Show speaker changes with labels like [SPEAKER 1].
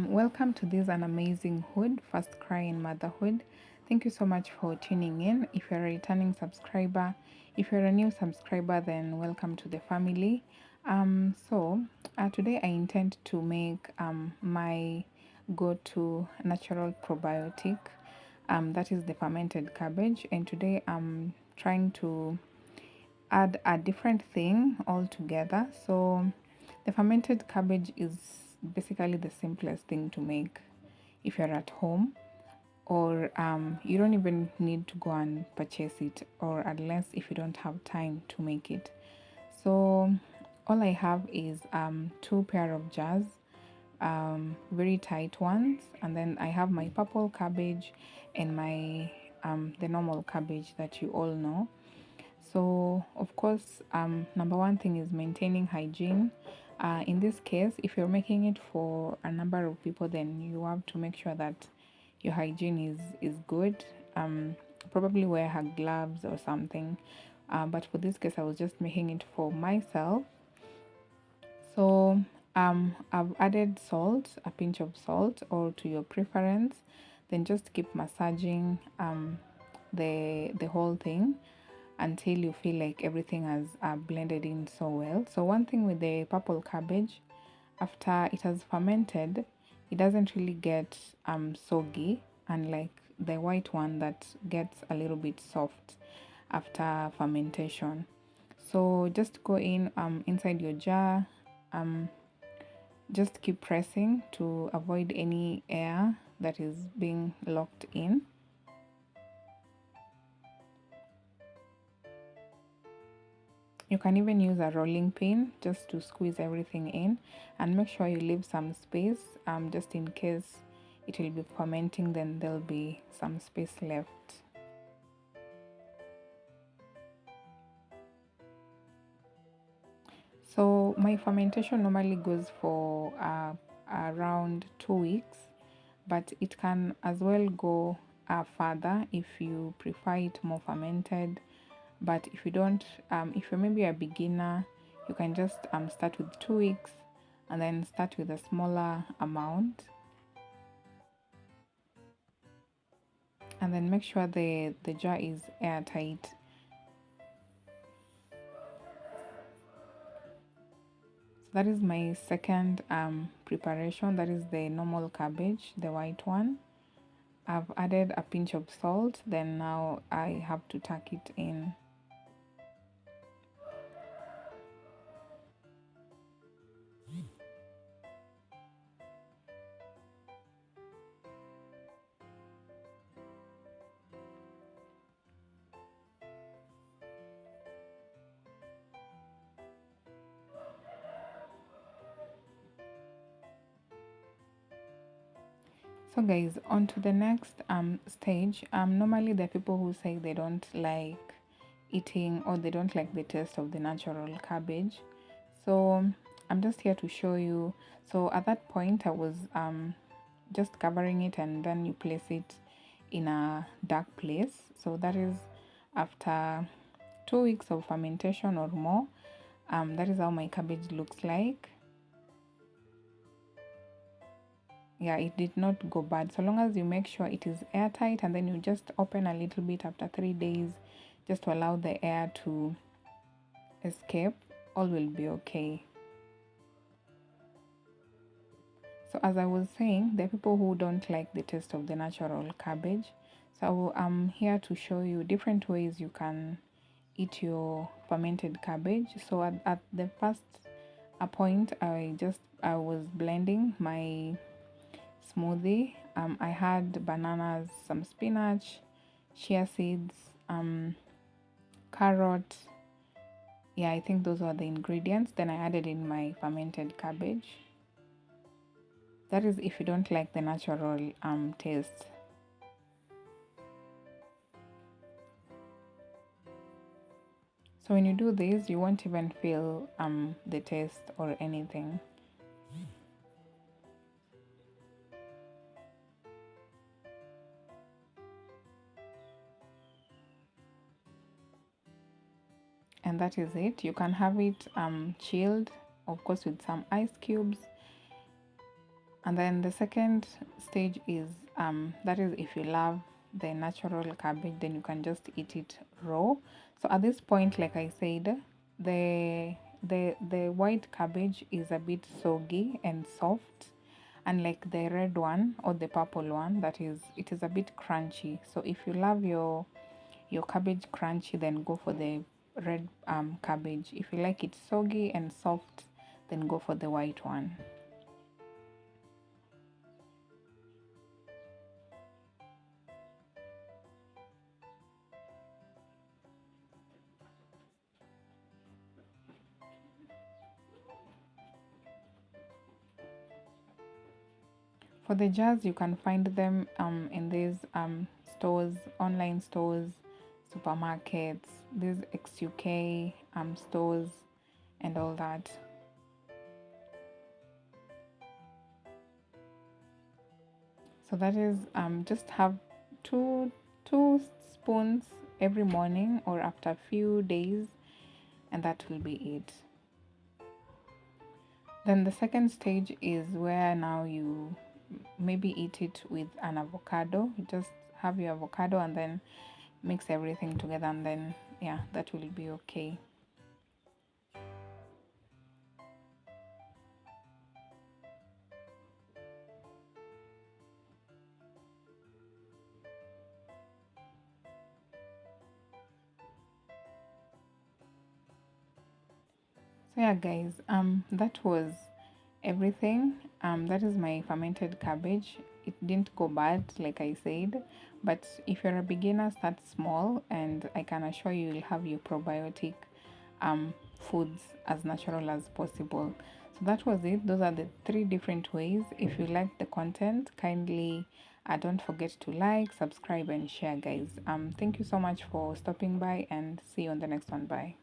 [SPEAKER 1] Welcome to this an amazing hood, first cry in motherhood. Thank you so much for tuning in. If you're a returning subscriber, if you're a new subscriber, then welcome to the family. Today I intend to make my go-to natural probiotic. That is the fermented cabbage, and today I'm trying to add a different thing altogether. So the fermented cabbage is basically the simplest thing to make if you're at home, or you don't even need to go and purchase it, or unless if you don't have time to make it. So all I have is two pair of jars, very tight ones, and then I have my purple cabbage and my the normal cabbage that you all know. So, of course, number one thing is maintaining hygiene. In this case, if you're making it for a number of people, then you have to make sure that your hygiene is good. Probably wear her gloves or something. But for this case, I was just making it for myself. So, I've added salt, a pinch of salt, or to your preference. Then just keep massaging the whole thing until you feel like everything has blended in so well. So one thing with the purple cabbage, after it has fermented, it doesn't really get soggy, unlike the white one that gets a little bit soft after fermentation. So just go in inside your jar, just keep pressing to avoid any air that is being locked in. You can even use a rolling pin just to squeeze everything in, and make sure you leave some space just in case it will be fermenting, then there'll be some space left. So my fermentation normally goes for around 2 weeks, but it can as well go further if you prefer it more fermented. But if you don't, if you're maybe a beginner, you can just start with 2 weeks and then start with a smaller amount, and then make sure the jar is airtight. So that is my second preparation. That is the normal cabbage, the white one. I've added a pinch of salt, then now I have to tuck it in. So guys, on to the next stage. Normally there are people who say they don't like eating, or they don't like the taste of the natural cabbage. So I'm just here to show you. So at that point I was just covering it, and then you place it in a dark place. So that is after 2 weeks of fermentation or more. That is how my cabbage looks like. Yeah, it did not go bad, so long as you make sure it is airtight, and then you just open a little bit after 3 days just to allow the air to escape. All will be okay. So as I was saying, there are people who don't like the taste of the natural cabbage, so I'm here to show you different ways you can eat your fermented cabbage. So at the first point, I was blending my smoothie. I had bananas, some spinach, chia seeds, carrot. Yeah, I think those are the ingredients. Then I added in my fermented cabbage. That is if you don't like the natural taste. So when you do this, you won't even feel the taste or anything. And that is it. You can have it chilled, of course, with some ice cubes. And then the second stage is that is if you love the natural cabbage, then you can just eat it raw. So at this point, like I said, the white cabbage is a bit soggy and soft, unlike the red one or the purple one, that is, it is a bit crunchy. So if you love your cabbage crunchy, then go for the red cabbage. If you like it soggy and soft, then go for the white one. For the jars, you can find them in these stores, online stores, supermarkets, these XUK stores, and all that. So that is just have two spoons every morning or after a few days, and that will be it. Then the second stage is where now you maybe eat it with an avocado. You just have your avocado and then mix everything together, and then yeah, that will be okay. So yeah, guys, that was everything. That is my fermented cabbage. It didn't go bad, like I said, but if you're a beginner, start small, and I can assure you, you'll have your probiotic foods as natural as possible. So that was it. Those are the three different ways. If you like the content, kindly don't forget to like, subscribe, and share, guys. Thank you so much for stopping by, and see you on the next one. Bye.